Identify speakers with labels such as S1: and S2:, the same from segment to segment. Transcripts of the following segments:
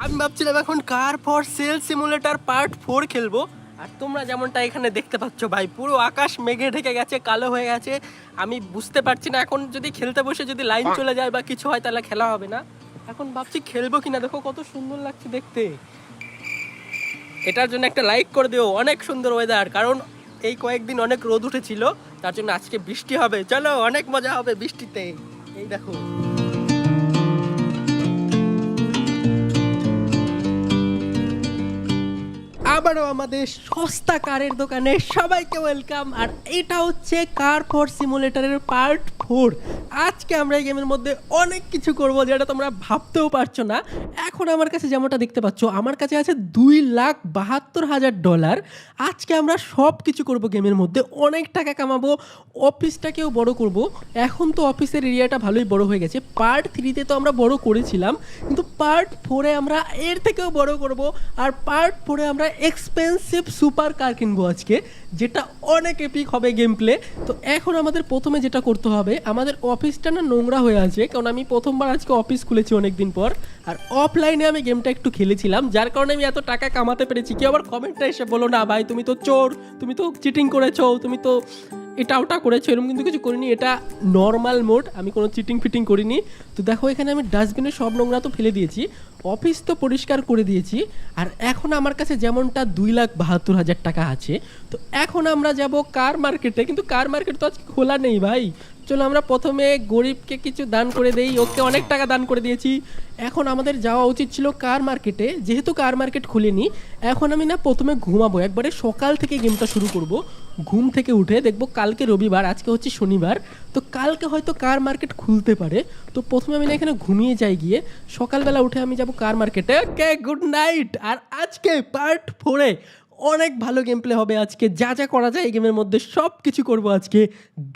S1: আমি ভাবছিলাম এখন কার ফর সেল সিমুলেটর পার্ট 4 খেলবো। আর তোমরা যেমনটা এখানে দেখতে পাচ্ছ ভাই, পুরো আকাশ মেঘে ঢেকে গেছে, কালো হয়ে গেছে। আমি বুঝতে পারছি না এখন যদি খেলতে বসে যদি লাইন চলে যায় বা কিছু হয় তাহলে খেলা হবে না। এখন ভাবছি খেলবো কিনা। দেখো কত সুন্দর লাগছে দেখতে। এটার জন্য একটা লাইক করে দিও। অনেক সুন্দর ওয়েদার, কারণ এই কয়েকদিন অনেক রোদ উঠেছিল, তার জন্য আজকে বৃষ্টি হবে। চলো অনেক মজা হবে বৃষ্টিতে। এই দেখো আবারও আমাদের সস্তা কারের দোকানে সবাইকে ওয়েলকাম। আর এটা হচ্ছে কার ফর সিমুলেটরের পার্ট 4। আজকে আমরা এই গেমের মধ্যে অনেক কিছু করব যেটা তোমরা ভাবতেও পারছো না। এখন আমার কাছে যেমনটা দেখতে পাচ্ছ, আমার কাছে আছে $2,72,000। আজকে আমরা সব কিছু করব গেমের মধ্যে, অনেক টাকা কামাবো, অফিসটাকেও বড় করব। এখন তো অফিসের এরিয়াটা ভালোই বড় হয়ে গেছে। পার্ট 3-তে তো আমরা বড় করেছিলাম, কিন্তু পার্ট 4-এ আমরা এর থেকেও বড় করব। আর পার্ট 4-এ আমরা এক্সপেন্সিভ সুপার কার কিনবো আজকে, যেটা অনেক এপিক হবে গেম প্লে। তো এখন আমাদের প্রথমে যেটা করতে হবে, আমাদের অফিসটা না নোংরা হয়ে আছে, কারণ আমি প্রথমবার আজকে অফিস খুলেছি অনেকদিন পর। আর অফলাইনে আমি গেমটা একটু খেলেছিলাম, যার কারণে আমি এত টাকা কামাতে পেরেছি। কেউ আবার কমেন্টে এসে বলো না ভাই তুমি তো চোর, তুমি তো চিটিং করেছো, তুমি তো এটা ওটা করেছো, এরকম কিন্তু কিছু করিনি। এটা নর্মাল মোড, আমি কোনো চিটিং ফিটিং করিনি। তো দেখো এখানে আমি ডাস্টবিনে সব নোংরা তো ফেলে দিয়েছি, অফিস তো পরিষ্কার করে দিয়েছি। আর এখন আমার কাছে যেমনটা $2,72,000 টাকা আছে। তো এখন আমরা যাব কার মার্কেটে, কিন্তু কার মার্কেট তো আজকে খোলা নেই ভাই। চলো আমরা প্রথমে গরিবকে কিছু দান করে দেই। ওকে অনেক টাকা দান করে দিয়েছি। এখন আমাদের যাওয়া উচিত ছিল কার মার্কেটে, যেহেতু কার মার্কেট খুলেনি। এখন আমি না প্রথমে ঘুমাবো, একবারে সকাল থেকে গেমটা শুরু করব। ঘুম থেকে উঠে দেখবো কালকে রবিবার, আজকে হচ্ছে শনিবার, তো কালকে হয়তো কার মার্কেট খুলতে পারে। তো প্রথমে আমি না এখানে ঘুমিয়ে যাই, গিয়ে সকালবেলা উঠে আমি যাব কার মার্কেটে। Okay good night. আর আজকে পার্ট 4-এ অনেক ভালো গেম প্লে হবে। আজকে যা যা করা যায় এই গেমের মধ্যে সব কিছু করবো আজকে।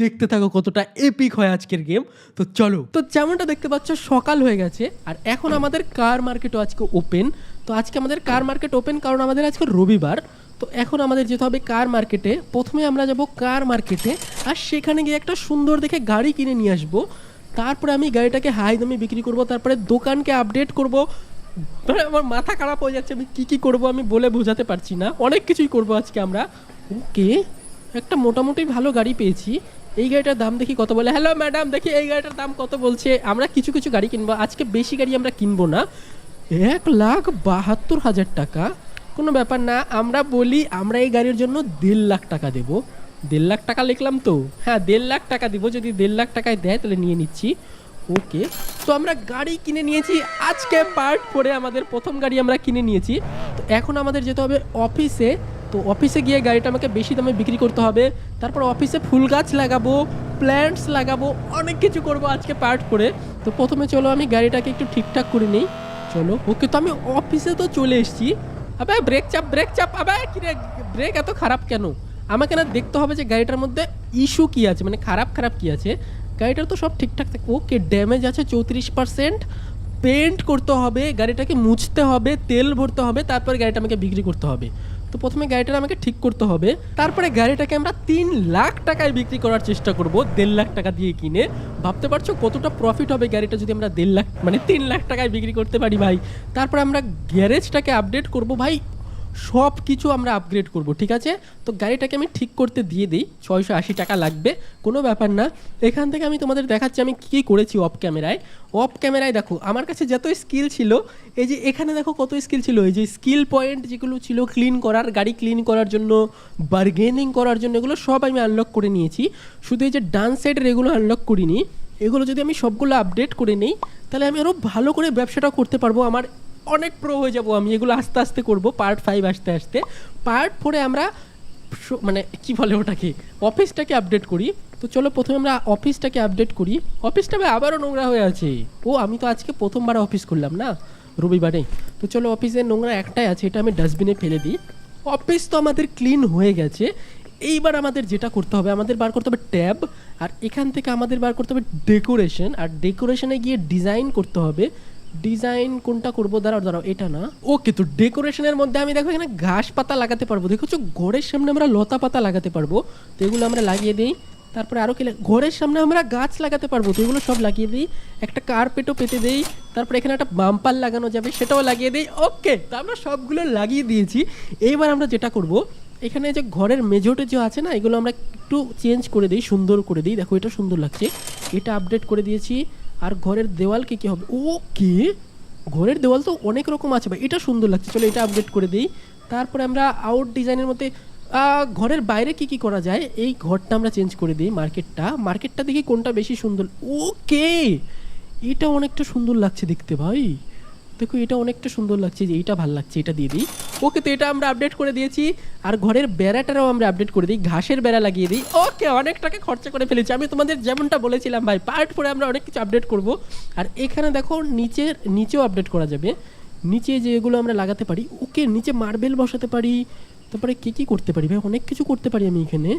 S1: দেখতে থাকো কতটা এপিক হয় আজকের গেম। তো চলো, তো যেমনটা দেখতে পাচ্ছ সকাল হয়ে গেছে, আর এখন আমাদের কার মার্কেটও আজকে ওপেন। তো আজকে আমাদের কার মার্কেট ওপেন কারণ আমাদের আজকে রবিবার। তো এখন আমাদের যেতে হবে কার মার্কেটে। প্রথমে আমরা যাব কার মার্কেটে, আর সেখানে গিয়ে একটা সুন্দর দেখে গাড়ি কিনে নিয়ে আসবো। তারপরে আমি গাড়িটাকে হাই দামে বিক্রি করব, তারপরে দোকানকে আপডেট করব। আমার মাথা খারাপ হয়ে যাচ্ছে, আমি কী করব আমি বলে বোঝাতে পারছি না। অনেক কিছুই করব আজকে আমরা। ওকে, একটা মোটামুটি ভালো গাড়ি পেয়েছি। এই গাড়িটার দাম দেখি কত বলে। হ্যালো ম্যাডাম, দেখি এই গাড়িটার দাম কত বলছে। আমরা কিছু কিছু গাড়ি কিনবো আজকে, বেশি গাড়ি আমরা কিনবো না। $1,72,000 টাকা, কোনো ব্যাপার না। আমরা বলি আমরা এই গাড়ির জন্য $1.5 লাখ টাকা দেবো। $1.5 লাখ টাকা লিখলাম তো, হ্যাঁ 1.5 লাখ টাকা দিব। যদি 1.5 লাখ টাকায় দেয় তাহলে নিয়ে নিচ্ছি। ওকে, তো আমরা গাড়ি কিনে নিয়েছি। আজকে পার্ট 4-এ আমাদের প্রথম গাড়ি আমরা কিনে নিয়েছি। তো এখন আমাদের যেতে হবে অফিসে। তো অফিসে গিয়ে গাড়িটা আমাকে বেশি দামে বিক্রি করতে হবে। তারপর অফিসে ফুল গাছ লাগাবো, প্ল্যান্টস লাগাবো, অনেক কিছু করব আজকে পার্ট 4-এ। তো প্রথমে চলো আমি গাড়িটাকে একটু ঠিকঠাক করে নিই। চলো ওকে, তো আমি অফিসে তো চলে এসেছি। আবে ব্রেক চাপ, ব্রেক চাপ। আবে কি রে, ব্রেক এত খারাপ কেন? আমাকে না দেখতে হবে যে গাড়িটার মধ্যে ইস্যু কী আছে, মানে খারাপ খারাপ কী আছে। গাড়িটার তো সব ঠিকঠাক থাকে। ওকে, ড্যামেজ আছে 34%। পেন্ট করতে হবে, গাড়িটাকে মুছতে হবে, তেল ভরতে হবে, তারপরে গাড়িটা আমাকে বিক্রি করতে হবে। তো প্রথমে গাড়িটা আমাকে ঠিক করতে হবে, তারপরে গাড়িটাকে আমরা 3 লাখ টাকায় বিক্রি করার চেষ্টা করব, 1.5 লাখ টাকা দিয়ে কিনে। ভাবতে পারছো কতটা প্রফিট হবে গাড়িটা যদি আমরা 1.5 লাখ মানে 3 লাখ টাকায় বিক্রি করতে পারি ভাই। তারপরে আমরা গ্যারেজটাকে আপডেট করব ভাই, সব কিছু আমরা আপগ্রেড করব, ঠিক আছে। তো গাড়িটাকে আমি ঠিক করতে দিয়ে দিই, 680 টাকা লাগবে, কোনো ব্যাপার না। এখান থেকে আমি তোমাদের দেখাচ্ছি আমি কী করেছি অফ ক্যামেরায়। অফ ক্যামেরায় দেখো আমার কাছে যত স্কিল ছিল, এই যে এখানে দেখো কত স্কিল ছিল। এই যে স্কিল পয়েন্ট যেগুলো ছিল ক্লিন করার, গাড়ি ক্লিন করার জন্য, বার্গেনিং করার জন্য, এগুলো সব আমি আনলক করে নিয়েছি। শুধু এই যে ডান সাইডের এগুলো আনলক করিনি। এগুলো যদি আমি সবগুলো আপডেট করে নিই তাহলে আমি আরও ভালো করে ব্যবসাটা করতে পারবো। আমার অনেক প্রো হয়ে যাব আমি। এগুলো আস্তে আস্তে করব, পার্ট 5 আসতে আসতে। পার্ট 4-এ আমরা মানে কি বলে ওটাকে, অফিসটাকে আপডেট করি। তো চলো প্রথমে আমরা অফিসটাকে আপডেট করি। অফিসটা আবারও নোংরা হয়ে আছে। ও আমি তো আজকে প্রথমবার অফিস করলাম না, রবিবারে। তো চলো অফিসের নোংরা একটাই আছে, এটা আমি ডাস্টবিনে ফেলে দিই। অফিস তো আমাদের ক্লিন হয়ে গেছে। এইবার আমাদের যেটা করতে হবে, আমাদের বার করতে হবে ট্যাব, আর এখান থেকে আমাদের বার করতে হবে ডেকোরেশন, আর ডেকোরেশনে গিয়ে ডিজাইন করতে হবে। ডিজাইন কোনটা করবো, দাঁড়াও এটা না। ওকে, তো ডেকোরেশনের মধ্যে আমি দেখো এখানে ঘাস পাতা লাগাতে পারবো। দেখো ঘরের সামনে আমরা লতা পাতা লাগাতে পারবো। তো এগুলো আমরা লাগিয়ে দিই। তারপরে আরও কি ঘরের সামনে আমরা গাছ লাগাতে পারবো, তো এগুলো সব লাগিয়ে দিই। একটা কার্পেটও পেতে দেই, তারপরে এখানে একটা বাম্পার লাগানো যাবে সেটাও লাগিয়ে দিই। ওকে, তো আমরা সবগুলো লাগিয়ে দিয়েছি। এইবার আমরা যেটা করব, এখানে যে ঘরের মেঝোটে যে আছে না, এগুলো আমরা একটু চেঞ্জ করে দিই, সুন্দর করে দিই। দেখো এটা সুন্দর লাগছে, এটা আপডেট করে দিয়েছি। আর ঘরের দেওয়াল কি হবে, ওকে ঘরের দেওয়াল তো অনেক রকম আছে ভাই, এটা সুন্দর লাগছে, চলো এটা আপডেট করে দিই। তারপরে আমরা আউট ডিজাইনের মধ্যে ঘরের বাইরে কি করা যায়, এই ঘরটা আমরা চেঞ্জ করে দিই। মার্কেটটা দেখি কোনটা বেশি সুন্দর। ওকে, এটা অনেকটা সুন্দর লাগছে দেখতে ভাই, দেখো এটা অনেকটা সুন্দর লাগছে, যে এইটা ভালো লাগছে, এটা দিয়ে দিই। ওকে, তো এটা আমরা আপডেট করে দিয়েছি। আর ঘরের বেড়াটারও আমরা আপডেট করে দিই, ঘাসের বেড়া লাগিয়ে দিই। ওকে, অনেক টাকা খরচা করে ফেলেছি আমি, তোমাদের যেমনটা বলেছিলাম ভাই, পার্ট 4 আমরা অনেক কিছু আপডেট করব। আর এখানে দেখো নিচেও আপডেট করা যাবে, নিচে যে এগুলো আমরা লাগাতে পারি। ওকে, নিচে মার্বেল বসাতে পারি, তারপরে কী করতে পারি ভাই, অনেক কিছু করতে পারি আমি এখানে।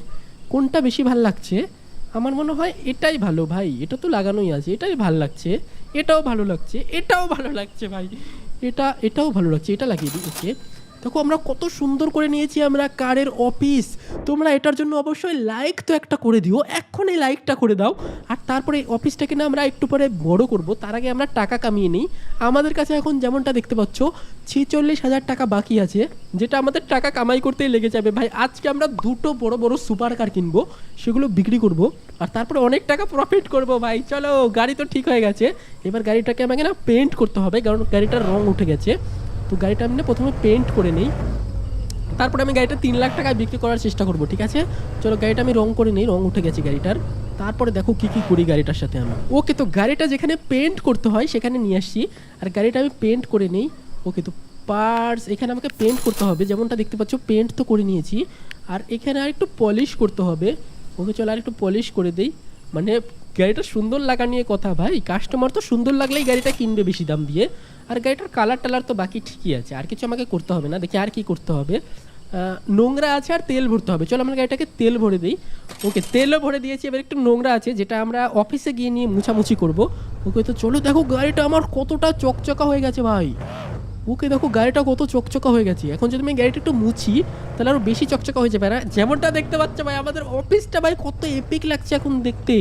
S1: কোনটা বেশি ভালো লাগছে, আমার মনে হয় এটাই ভালো ভাই, এটা তো লাগানোই আছে, এটাই ভালো লাগছে। এটাও ভালো লাগছে, এটাও ভালো লাগছে ভাই, এটাও ভালো লাগছে, এটা লাগিয়ে দিই। ওকে, দেখো আমরা কত সুন্দর করে নিয়েছি আমরা কারের অফিস। তোমরা এটার জন্য অবশ্যই লাইক তো একটা করে দিও, এক্ষুনি লাইকটা করে দাও। আর তারপরে এই অফিসটাকে না আমরা একটু পরে বড় করব, তার আগে আমরা টাকা কামিয়ে নিই। আমাদের কাছে এখন যেমনটা দেখতে পাচ্ছ 46,000 টাকা বাকি আছে, যেটা আমাদের টাকা কামাই করতেই লেগে যাবে ভাই। আজকে আমরা দুটো বড় বড় সুপার কার কিনবো, সেগুলো বিক্রি করব, আর তারপরে অনেক টাকা প্রফিট করব ভাই। চলো, গাড়ি তো ঠিক হয়ে গেছে, এবার গাড়িটাকে আমাকে না পেন্ট করতে হবে, কারণ গাড়িটার রং উঠে গেছে। তো গাড়িটা আমি না প্রথমে পেন্ট করে নিই, তারপরে আমি গাড়িটা 3 লাখ টাকায় বিক্রি করার চেষ্টা করব, ঠিক আছে? চলো গাড়িটা আমি রং করে নিই, রং উঠে গেছে গাড়িটার। তারপরে দেখো কি করি গাড়িটার সাথে আমি। ওকে, তো গাড়িটা যেখানে পেন্ট করতে হয় সেখানে নিয়ে আসছি, আর গাড়িটা আমি পেন্ট করে নিই। ওকে, তো পার্টস এখানে আমাকে পেন্ট করতে হবে, যেমনটা দেখতে পাচ্ছ পেন্ট তো করে নিয়েছি। আর এখানে আর একটু পলিশ করতে হবে। ওকে, চলো আর একটু পলিশ করে দেই। মানে গাড়িটা সুন্দর লাগা নিয়ে কথা ভাই, কাস্টমার তো সুন্দর লাগলেই গাড়িটা কিনবে বেশি দাম দিয়ে। আর গাড়িটার কালার তো বাকি ঠিকই আছে, আর কিছু আমাকে করতে হবে না। দেখি আর কি করতে হবে, নোংরা আছে আর তেল ভরতে হবে। চলো আমরা গাড়িটাকে তেল ভরে দিই। ওকে, তেলও ভরে দিয়েছি, এবার একটু নোংরা আছে যেটা আমরা অফিসে গিয়ে নিয়ে মুছামুছি করব। ওকে, তো চলো দেখো গাড়িটা আমার কতটা চকচকা হয়ে গেছে ভাই। ওকে, দেখো গাড়িটা কত চকচকা হয়ে গেছে। এখন যদি আমি গাড়িটা একটু মুছি তাহলে আরও বেশি চকচকা হয়ে যাবে। আর যেমনটা দেখতে পাচ্ছ ভাই, আমাদের অফিসটা ভাই কত এপিক লাগছে এখন দেখতে,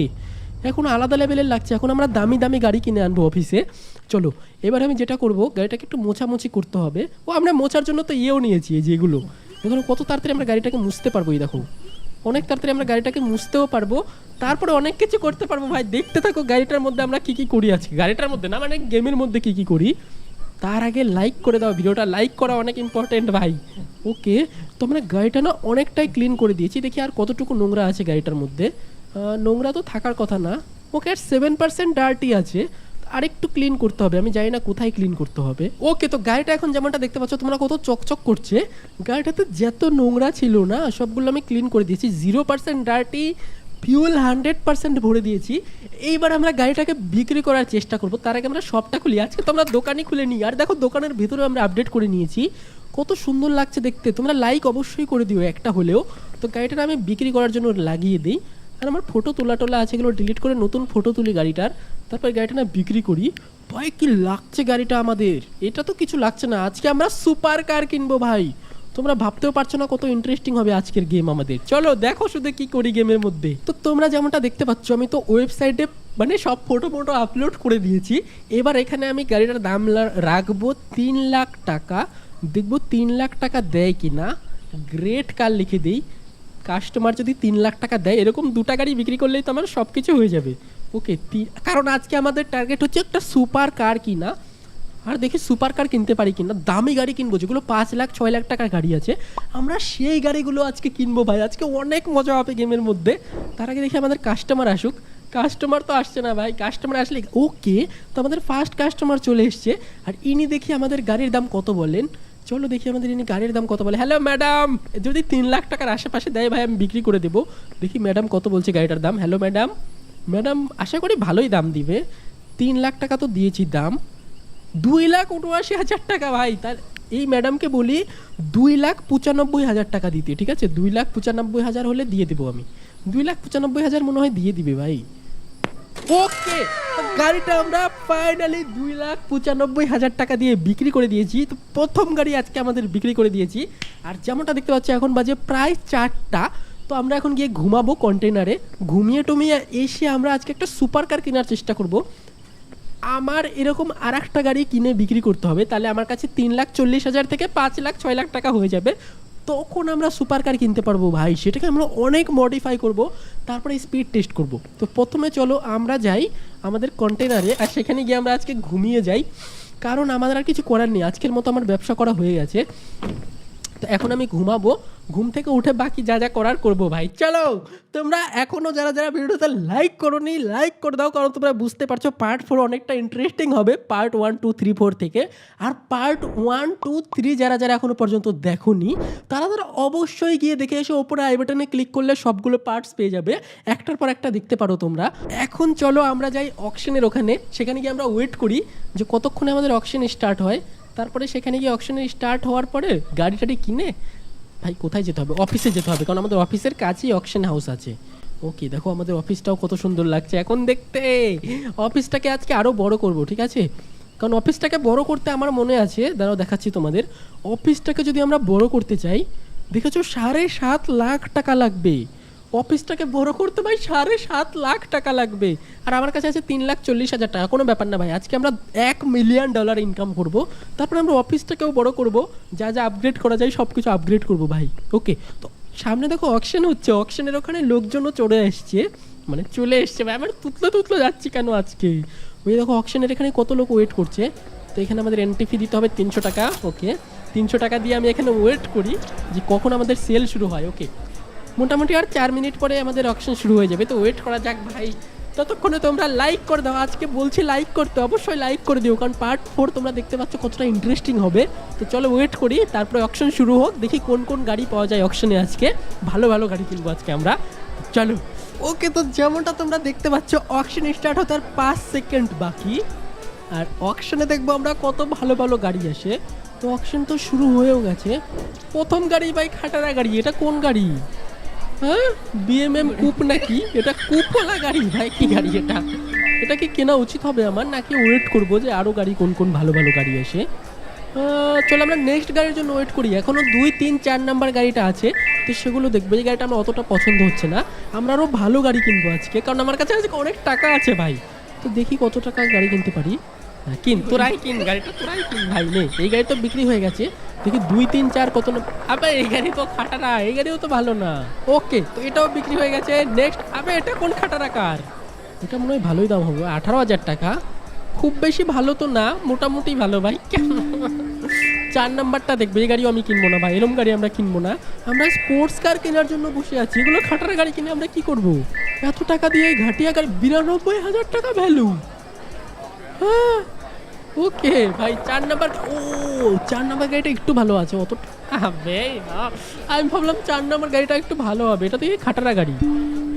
S1: এখন আলাদা লেভেলের লাগছে। এখন আমরা দামি দামি গাড়ি কিনে আনবো অফিসে। চলো এবার আমি যেটা করব, গাড়িটাকে একটু মোছামুছি করতে হবে। ও আমরা মোছার জন্য তো ইয়েও নিয়েছি, এই যেগুলো, এগুলো কত তাড়াতাড়ি আমরা গাড়িটাকে মুছতে পারবো। এই দেখো অনেক তাড়াতাড়ি আমরা গাড়িটাকে মুছতেও পারবো, তারপরে অনেক কিছু করতে পারবো ভাই। দেখতে থাকো গাড়িটার মধ্যে আমরা কি করি আজকে, গাড়িটার মধ্যে না মানে গেমের মধ্যে কি করি। তার আগে লাইক করে দাও, ভিডিওটা লাইক করা অনেক ইম্পর্টেন্ট ভাই। ওকে, তো আমরা গাড়িটা না অনেকটাই ক্লিন করে দিয়েছি। দেখি আর কতটুকু নোংরা আছে গাড়িটার মধ্যে। নোংরা তো থাকার কথা না। ওকে, আর 7% ডার্টি আছে, আরেকটু ক্লিন করতে হবে, আমি জানি না কোথায় ক্লিন করতে হবে। ওকে, তো গাড়িটা এখন যেমনটা দেখতে পাচ্ছ তোমরা কত চকচক করছে। গাড়িটাতে যত নোংরা ছিল না সবগুলো আমি ক্লিন করে দিয়েছি, 0% ডার্টি, ফিউল 100% ভরে দিয়েছি। এইবার আমরা গাড়িটাকে বিক্রি করার চেষ্টা করব, তার আগে আমরা শপটা খুলি। আজকে তো আমরা দোকানই খুলে নিই। আর দেখো দোকানের ভিতরে আমরা আপডেট করে নিয়েছি, কত সুন্দর লাগছে দেখতে। তোমরা লাইক অবশ্যই করে দিও একটা হলেও। তো গাড়িটা আমি বিক্রি করার জন্য লাগিয়ে দিই। আর আমার ফটো তোলা আছে, এগুলো ডিলিট করে নতুন ফটো তুলি গাড়িটার, তারপর গাড়িটা না বিক্রি করি। ভাই কি লাগছে গাড়িটা আমাদের, এটা তো কিছু লাগছে না। আজকে আমরা সুপার কার কিনবো ভাই, তোমরা ভাবতেও পারছো না কত ইন্টারেস্টিং হবে আজকের গেম আমাদের। চলো দেখো শুধু কি করি গেমের মধ্যে। তো তোমরা যেমনটা দেখতে পাচ্ছ আমি তো ওয়েবসাইটে মানে সব ফটো আপলোড করে দিয়েছি। এবার এখানে আমি গাড়িটার দাম রাখবো 3 লাখ টাকা, দেখবো 3 লাখ টাকা দেয় কি না। গ্রেট কার লিখে দিই, কাস্টমার যদি 3 লাখ টাকা দেয়, এরকম 2টা গাড়ি বিক্রি করলেই তো আমার সব কিছু হয়ে যাবে। ওকে, কারণ আজকে আমাদের টার্গেট হচ্ছে একটা সুপার কার কিনা। আর দেখি সুপার কার কিনতে পারি কিনা, দামি গাড়ি কিনবো যেগুলো 5 লাখ 6 লাখ টাকার গাড়ি আছে, আমরা সেই গাড়িগুলো আজকে কিনবো ভাই। আজকে অনেক মজা হবে গেমের মধ্যে। তার আগে দেখি আমাদের কাস্টমার আসুক। কাস্টমার তো আসছে না ভাই, কাস্টমার আসলে ওকে। তো আমাদের ফার্স্ট কাস্টমার চলে এসছে, আর ইনি দেখি আমাদের গাড়ির দাম কত বলেন। চলো দেখি আমাদের ইনি গাড়ির দাম কত বলে। হ্যালো ম্যাডাম, যদি 3 লাখ টাকার আশেপাশে দেয় ভাই আমি বিক্রি করে দেবো। দেখি ম্যাডাম কত বলছে গাড়িটার দাম। হ্যালো ম্যাডাম, ম্যাডাম আশা করি ভালোই দাম দিবে। 3 লাখ টাকা তো দিয়েছি দাম, 2,79,000 টাকা ভাই। তার এই ম্যাডামকে বলি 2,95,000 টাকা দিতে, ঠিক আছে? 2,95,000 হলে দিয়ে দেবো আমি। 2,95,000 মনে হয় দিয়ে দিবে ভাই। ওকে, গাড়িটা আমরা ফাইনালি 2,95,000 টাকা দিয়ে বিক্রি করে দিয়েছি। তো প্রথম গাড়ি আজকে আমাদের বিক্রি করে দিয়েছি। আর যেমনটা দেখতে পাচ্ছি এখন বাজে প্রায় 4টা। তো আমরা এখন গিয়ে ঘুমাবো কন্টেনারে, ঘুমিয়ে টুমিয়ে এসে আমরা আজকে একটা সুপার কার কেনার চেষ্টা করব। আমার এরকম আর একটা গাড়ি কিনে বিক্রি করতে হবে, তাহলে আমার কাছে 3,40,000 থেকে 5,00,000-6,00,000 টাকা হয়ে যাবে। তখন আমরা সুপার কার কিনতে পারবো ভাই, সেটাকে আমরা অনেক মডিফাই করব, তারপরে স্পিড টেস্ট করব। তো প্রথমে চলো আমরা যাই আমাদের কন্টেনারে, আর সেখানে গিয়ে আমরা আজকে ঘুমিয়ে যাই, কারণ আমাদের আর কিছু করার নেই, আজকের মতো আমার ব্যবসা করা হয়ে গেছে। তো এখন আমি ঘুমাবো, ঘুম থেকে উঠে বাকি যা যা করার করবো ভাই। চলো তোমরা এখনও যারা যারা ভিডিওতে লাইক করোনি লাইক করে দাও, কারণ তোমরা বুঝতে পারছো পার্ট 4 অনেকটা ইন্টারেস্টিং হবে পার্ট 1, 2, 3, 4 থেকে। আর পার্ট 1, 2, 3 যারা যারা এখনও পর্যন্ত দেখোনি তারা তারা অবশ্যই গিয়ে দেখে এসে ওপরে আই বাটনে ক্লিক করলে সবগুলো পার্টস পেয়ে যাবে, একটার পর একটা দেখতে পারো তোমরা। এখন চলো আমরা যাই অকশনের ওখানে, সেখানে গিয়ে আমরা ওয়েট করি যে কতক্ষণে আমাদের অকশন স্টার্ট হয়। তারপরে সেখানে গিয়ে অকশনে স্টার্ট হওয়ার পরে গাড়ি টাড়ি কিনে ভাই কোথায় যেতে হবে, অফিসে যেতে হবে, কারণ আমাদের অফিসের কাছেই অকশন হাউস আছে। ওকে দেখো আমাদের অফিসটাও কত সুন্দর লাগছে এখন দেখতে। অফিসটাকে আজকে আরও বড় করব, ঠিক আছে, কারণ অফিসটাকে বড় করতে আমার মনে আছে, দাঁড়াও দেখাচ্ছি তোমাদের। অফিসটাকে যদি আমরা বড় করতে চাই, দেখেছো 7.5 লাখ টাকা লাগবে। অফিসটাকে বড় করতে ভাই 7.5 লাখ টাকা লাগবে, আর আমার কাছে আছে 3,40,000 টাকা। কোনো ব্যাপার না ভাই, আজকে আমরা $1 মিলিয়ন ইনকাম করব, তারপরে আমরা অফিসটাকেও বড় করব, যা যা আপগ্রেড করা যায় সব কিছু আপগ্রেড করব ভাই। ওকে, তো সামনে দেখো অকশন হচ্ছে, অকশনের ওখানে লোকজনও চলে এসছে, মানে চলে এসছে ভাই। আমার তুতলো তুতলো যাচ্ছি কেন আজকে, ওই দেখো অকশনের এখানে কত লোক ওয়েট করছে। তো এখানে আমাদের এন্ট্রি ফি দিতে হবে 300 টাকা। ওকে, 300 টাকা দিয়ে আমি এখানে ওয়েট করি যে কখন আমাদের সেল শুরু হয়। ওকে, মোটামুটি আর 4 মিনিট পরে আমাদের অকশন শুরু হয়ে যাবে, তো ওয়েট করা যাক ভাই। ততক্ষণে তোমরা লাইক করে দাও, আজকে বলছি লাইক করতে, অবশ্যই লাইক করে দিও, কারণ পার্ট 4 তোমরা দেখতে পাচ্ছ কতটা ইন্টারেস্টিং হবে। তো চলো ওয়েট করি, তারপরে অকশন শুরু হোক, দেখি কোন কোন গাড়ি পাওয়া যায় অকশনে। আজকে ভালো ভালো গাড়ি কিনবো আজকে আমরা, চলো। ওকে, তো যেমনটা তোমরা দেখতে পাচ্ছ অকশন স্টার্ট হতে আর 5 সেকেন্ড বাকি, আর অকশনে দেখবো আমরা কত ভালো ভালো গাড়ি আসে। তো অকশন তো শুরু হয়েও গেছে। প্রথম গাড়ি ভাই খাটারা গাড়ি, এটা কোন গাড়ি? হ্যাঁ, বিএমএম কুপ নাকি? এটা কুপওয়ালা গাড়ি ভাই, কি গাড়ি এটা? এটা কি কেনা উচিত হবে আমার, নাকি ওয়েট করবো যে আরও গাড়ি কোন কোন ভালো ভালো গাড়ি আসে? চলো আমরা নেক্সট গাড়ির জন্য ওয়েট করি। এখনও 2, 3, 4 নাম্বার গাড়িটা আছে, তো সেগুলো দেখবো। এই গাড়িটা আমার অতটা পছন্দ হচ্ছে না, আমরা আরও ভালো গাড়ি কিনবো আজকে, কারণ আমার কাছে আজকে অনেক টাকা আছে ভাই। তো দেখি কত টাকা গাড়ি কিনতে পারি। কিন, তোরাই কিন গাড়িটা, তোরাই কিন ভাই। নে, এই গাড়ি তো বিক্রি হয়ে গেছে, দেখি 2, 3, 4 কত না। আবে এই গাড়ি তো খাটারা, এই গাড়িও তো ভালো না। ওকে, তো এটাও বিক্রি হয়ে গেছে। নেক্সট, আবে এটা কোন খাটারা কার? এটা মনে হয় ভালোই দাম হবে, 18,000 টাকা। খুব বেশি ভালো তো না, মোটামুটি ভালো ভাই। 4 নাম্বারটা দেখবে, এই গাড়িও আমি কিনবো না ভাই, এরম গাড়ি আমরা কিনবো না। আমরা স্পোর্টস কার কেনার জন্য বসে আছি, এগুলো খাটারা গাড়ি কিনে আমরা কি করব? এত টাকা দিয়ে এই ঘাটিয়া গাড়ি, 92,000 টাকা ভ্যালু। হ্যাঁ, ওকে ভাই 4 নাম্বার। ও 4 নাম্বার গাড়িটা একটু ভালো আছে, অত আমি ভাবলাম 4 নাম্বার গাড়িটা একটু ভালো হবে, এটা তো এই খাটারা গাড়ি।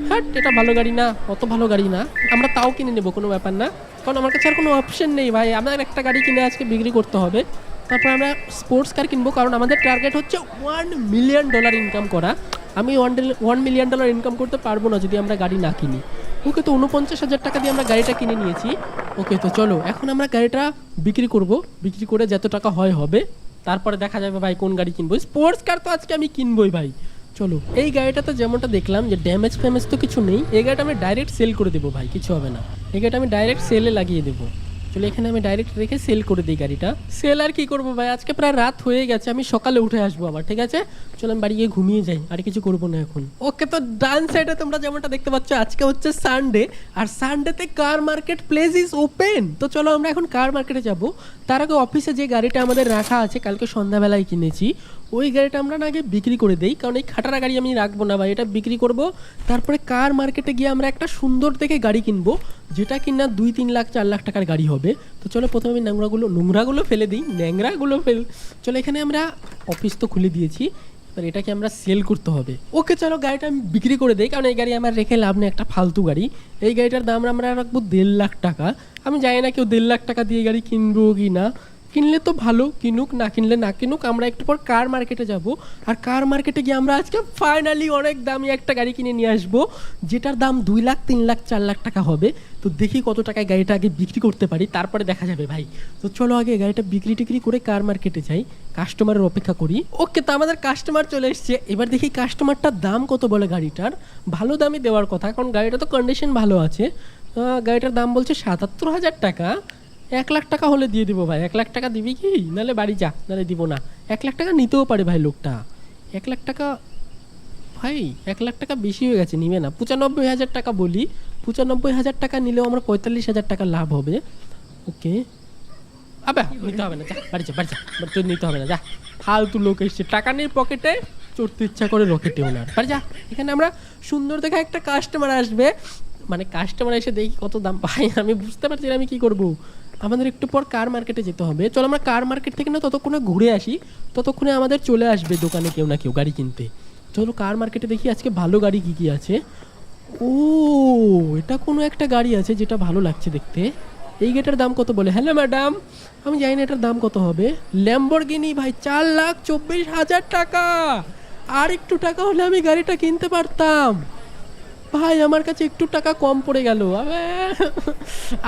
S1: হ্যাঁ, এটা ভালো গাড়ি না, অত ভালো গাড়ি না, আমরা তাও কিনে নেবো, কোনো ব্যাপার না, কারণ আমার কাছে আর কোনো অপশন নেই ভাই। আমাদের একটা গাড়ি কিনে আজকে বিক্রি করতে হবে, তারপর আমরা স্পোর্টস কার কিনবো, কারণ আমাদের টার্গেট হচ্ছে $1 মিলিয়ন ইনকাম করা। আমি $1 মিলিয়ন ইনকাম করতে পারবো না যদি আমরা গাড়ি না কিনি। ওকে, তো 49,000 টাকা দিয়ে আমরা গাড়িটা কিনে নিয়েছি। ওকে, তো চলো এখন আমরা গাড়িটা বিক্রি করব, বিক্রি করে যত টাকা হয় হবে, তারপরে দেখা যাবে ভাই কোন গাড়ি কিনবো। স্পোর্টস কার তো আজকে আমি কিনবোই ভাই। চলো, এই গাড়িটা তো যেমনটা দেখলাম যে ড্যামেজ ফ্যামেজ তো কিছু নেই, এই গাড়িটা আমি ডাইরেক্ট সেল করে দেবো ভাই, কিছু হবে না। এই গাড়িটা আমি ডাইরেক্ট সেলে লাগিয়ে দেবো। চলো এখানে আমি ডাইরেক্ট রেখে সেল করে দিই গাড়িটা। সেল আর কি করবো ভাই, আজকে প্রায় রাত হয়ে গেছে, আমি সকালে উঠে আসবো আবার, ঠিক আছে? চলো আমি বাড়ি গিয়ে ঘুমিয়ে যাই, আর কিছু করবো না এখন। ওকে, তো ডান সাইডে তোমরা যেমনটা দেখতে পাচ্ছ আজকে হচ্ছে সানডে, আর সানডেতে car market place is open. তো চলো আমরা এখন কার মার্কেটে যাব। তার আগে অফিসে যে গাড়িটা আমাদের রাখা আছে, কালকে সন্ধ্যাবেলায় কিনেছি, ওই গাড়িটা আমরা না আগে বিক্রি করে দেই, কারণ এই খাটারা গাড়ি আমি রাখবো না ভাই, এটা বিক্রি করব। তারপরে কার মার্কেটে গিয়ে আমরা একটা সুন্দর দেখে গাড়ি কিনবো, যেটা কিনা 2, 3 লাখ 4 লাখ টাকার গাড়ি হবে। তো চলো প্রথমে আমি নোংরাগুলো ফেলে দিই, চলো এখানে আমরা অফিস তো খুলে দিয়েছি, এবার এটাকে আমরা সেল করতে হবে। ওকে, চলো গাড়িটা আমি বিক্রি করে দিই, কারণ এই গাড়ি আমার রেখে লাভ নেই, একটা ফালতু গাড়ি। এই গাড়িটার দাম আমরা রাখবো 1.5 লাখ টাকা। আমি জানি না কেউ 1.5 লাখ টাকা দিয়ে গাড়ি কিনবো কি না, কিনলে তো ভালো, কিনুক, না কিনলে না কিনুক। আমরা একটু পর কার মার্কেটে যাব, আর কার মার্কেটে গিয়ে আমরা আজকে ফাইনালি অনেক দামি একটা গাড়ি কিনে নিয়ে আসবো, যেটার দাম 2 লাখ 3 লাখ 4 লাখ টাকা হবে। তো দেখি কত টাকায় গাড়িটা আগে বিক্রি করতে পারি, তারপরে দেখা যাবে ভাই। তো চলো আগে গাড়িটা বিক্রি টিক্রি করে কার মার্কেটে যাই, কাস্টমারের অপেক্ষা করি। ওকে, তো আমাদের কাস্টমার চলে এসছে। এবার দেখি কাস্টমারটার দাম কত বলে গাড়িটার। ভালো দামে দেওয়ার কথা, কারণ গাড়িটা তো কন্ডিশন ভালো আছে। গাড়িটার দাম বলছে 77,000 টাকা। 1 লাখ টাকা হলে দিয়ে দিব ভাই। 1 লাখ টাকা দিবি কি? নাহলে বাড়ি যা, নাহলে দিব না। 1 লাখ টাকা নিতেও পারে ভাই লোকটা। 1 লাখ টাকা ভাই, 1 লাখ টাকা বেশি হয়ে গেছে, নিবে না। 95,000 টাকা বলি। 95,000 টাকা নিলেও আমরা 45,000 টাকা লাভ হবে। ওকে, আবে নিতে হবে না, যা বাড়ি যা, বাড়ি যা, তোর নিতে হবে না, যা। ফালতু লোক এসছে, টাকা নেই পকেটে, চড়তে ইচ্ছা করে রকেটে ওনার। বাড়ি যা। এখানে আমরা সুন্দর দেখা একটা কাস্টমার আসবে, মানে কাস্টমার এসে দেখি কত দাম। ভাই আমি বুঝতে পারছি না আমি কি করব। আমাদের একটু পর কার মার্কেটে যেতে হবে। চলো আমরা কার মার্কেট থেকে না ততক্ষণে ঘুরে আসি, ততক্ষণে আমাদের চলে আসবে দোকানে কেউ না কেউ গাড়ি কিনতে। চলো কার মার্কেটে দেখি আজকে ভালো গাড়ি কী কী আছে। ও, এটা কোনো একটা গাড়ি আছে যেটা ভালো লাগছে দেখতে। এই গাড়িটার দাম কত বলে? হ্যালো ম্যাডাম, আমি জানি না এটার দাম কত হবে। ল্যাম্বরগিনি ভাই, 4,24,000 টাকা। আর একটু টাকা হলে আমি গাড়িটা কিনতে পারতাম। ভাই আমার কাছে একটু টাকা কম পড়ে গেল।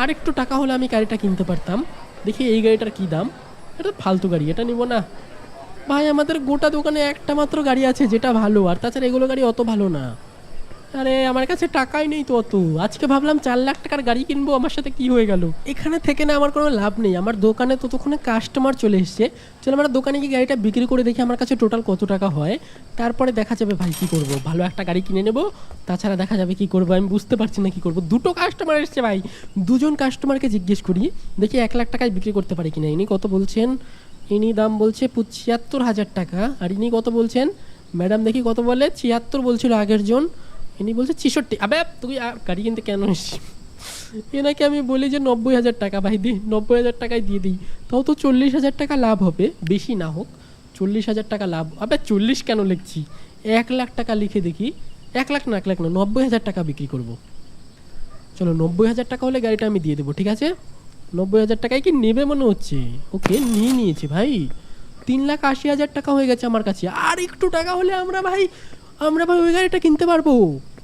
S1: আর একটু টাকা হলে আমি গাড়িটা কিনতে পারতাম। দেখি এই গাড়িটার কি দাম। এটা ফালতু গাড়ি, এটা নিব না ভাই। আমাদের গোটা দোকানে একটা মাত্র গাড়ি আছে যেটা ভালো, আর তাছাড়া এগুলো গাড়ি অত ভালো না। আরে আমার কাছে টাকাই নেই তো অত। আজকে ভাবলাম 4 লাখ টাকার গাড়ি কিনবো, আমার সাথে কি হয়ে গেল। এখানে থেকে না আমার কোনো লাভ নেই। আমার দোকানে ততক্ষণে কাস্টমার চলে এসছে। চলো আমরা দোকানে গিয়ে গাড়িটা বিক্রি করে দেখি আমার কাছে টোটাল কত টাকা হয়। তারপরে দেখা যাবে ভাই কি করব। ভালো একটা গাড়ি কিনে নেব, তাছাড়া দেখা যাবে কি করব। আমি বুঝতে পারছি না কি করব। দুটো কাস্টমার এসছে ভাই, দুজন কাস্টমারকে জিজ্ঞেস করি দেখি 1 লাখ টাকায় বিক্রি করতে পারি কিনা। ইনি কত বলছেন? ইনি দাম বলছে 75,000 টাকা। আর ইনি কত বলছেন? ম্যাডাম দেখি কত বলে। 76 বলছিল আগের জন, ইনি বলছে 66। আবে তুই গাড়ি কিনতে কেন এসছিস? এনাকে আমি বলি যে 90,000 টাকা ভাই দি, 90,000 টাকায় দিয়ে দিই, তাও তো 40,000 টাকা লাভ হবে, বেশি না হোক 40,000 টাকা লাভ। আবে 40 কেন লিখছি? 1 লাখ টাকা লিখে দেখি। 1 লাখ না, 1 লাখ না, 90,000 টাকা বিক্রি করব। চলো 90,000 টাকা হলে গাড়িটা আমি দিয়ে দেবো, ঠিক আছে? 90,000 টাকায় কি নেবে মনে হচ্ছে? ওকে, নিয়ে নিয়েছি ভাই। 3,80,000 টাকা হয়ে গেছে আমার কাছে। আর একটু টাকা হলে আমরা ভাই ওই গাড়িটা কিনতে পারবো।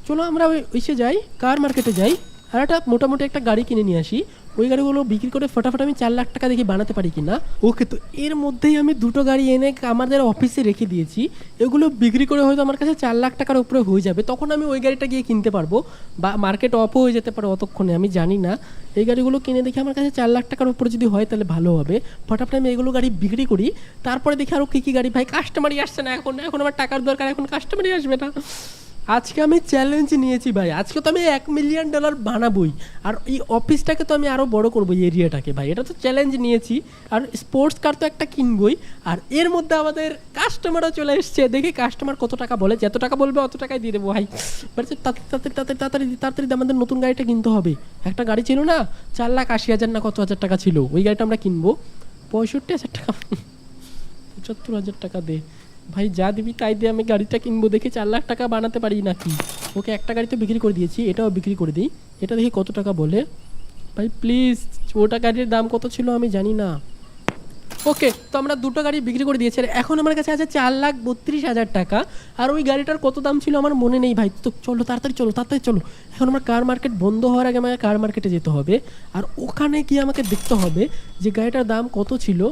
S1: চলো আমরা এসে যাই, কার মার্কেটে যাই, আর একটা মোটামুটি একটা গাড়ি কিনে নিয়ে আসি। ওই গাড়িগুলো বিক্রি করে ফটাফট আমি 4 লাখ টাকা দেখি বানাতে পারি কিনা। ওকে, তো এর মধ্যেই আমি দুটো গাড়ি এনে আমাদের অফিসে রেখে দিয়েছি। এগুলো বিক্রি করে হয়তো আমার কাছে 4 লাখ টাকার উপরে হয়ে যাবে। তখন আমি ওই গাড়িটা গিয়ে কিনতে পারবো, বা মার্কেট অফও হয়ে যেতে পারে অতক্ষণে, আমি জানি না। এই গাড়িগুলো কিনে দেখি আমার কাছে 4 লাখ টাকার উপরে যদি হয় তাহলে ভালো হবে। ফটাফট আমি এগুলো গাড়ি বিক্রি করি, তারপরে দেখি আরও কী কী গাড়ি। ভাই কাস্টমারই আসছে না এখন, এখন আমার টাকার দরকার, এখন কাস্টমারই আসবে না। আজকে আমি চ্যালেঞ্জ নিয়েছি ভাই, আজকে তো আমি $1 মিলিয়ন বানাবোই। আর এই অফিসটাকে তো আমি আরও বড় করবো, এই এরিয়াটাকে ভাই, এটা তো চ্যালেঞ্জ নিয়েছি। আর স্পোর্টস কার তো একটা কিনবই। আর এর মধ্যে আমাদের কাস্টমারও চলে এসছে, দেখি কাস্টমার কত টাকা বলে। যত টাকা বলবে অত টাকায় দিয়ে দেবো ভাই। তাড়াতাড়ি আমাদের নতুন গাড়িটা কিনতে হবে। একটা গাড়ি ছিল না 4,80,000 না কত হাজার টাকা ছিল, ওই গাড়িটা আমরা কিনবো। 65,000 টাকা, 75,000 টাকা দে ভাই, যা দিবি তাই দিয়ে আমি গাড়িটা কিনবো। দেখি 4 লাখ টাকা বানাতে পারি নাকি। ওকে, একটা গাড়ি তো বিক্রি করে দিয়েছি, এটাও বিক্রি করে দিই। এটা দেখি কত টাকা বলে ভাই প্লিজ। ওটা গাড়ির দাম কত ছিল আমি জানি না। ওকে, তো আমরা দুটো গাড়ি বিক্রি করে দিয়েছি। আর এখন আমার কাছে আছে 4,32,000 টাকা। আর ওই গাড়িটার কত দাম ছিল আমার মনে নেই ভাই। তো চলো তাড়াতাড়ি চলো। এখন আমার কার মার্কেট বন্ধ হওয়ার আগে আমাকে কার মার্কেটে যেতে হবে, আর ওখানে গিয়ে আমাকে দেখতে হবে যে গাড়িটার দাম কত ছিল।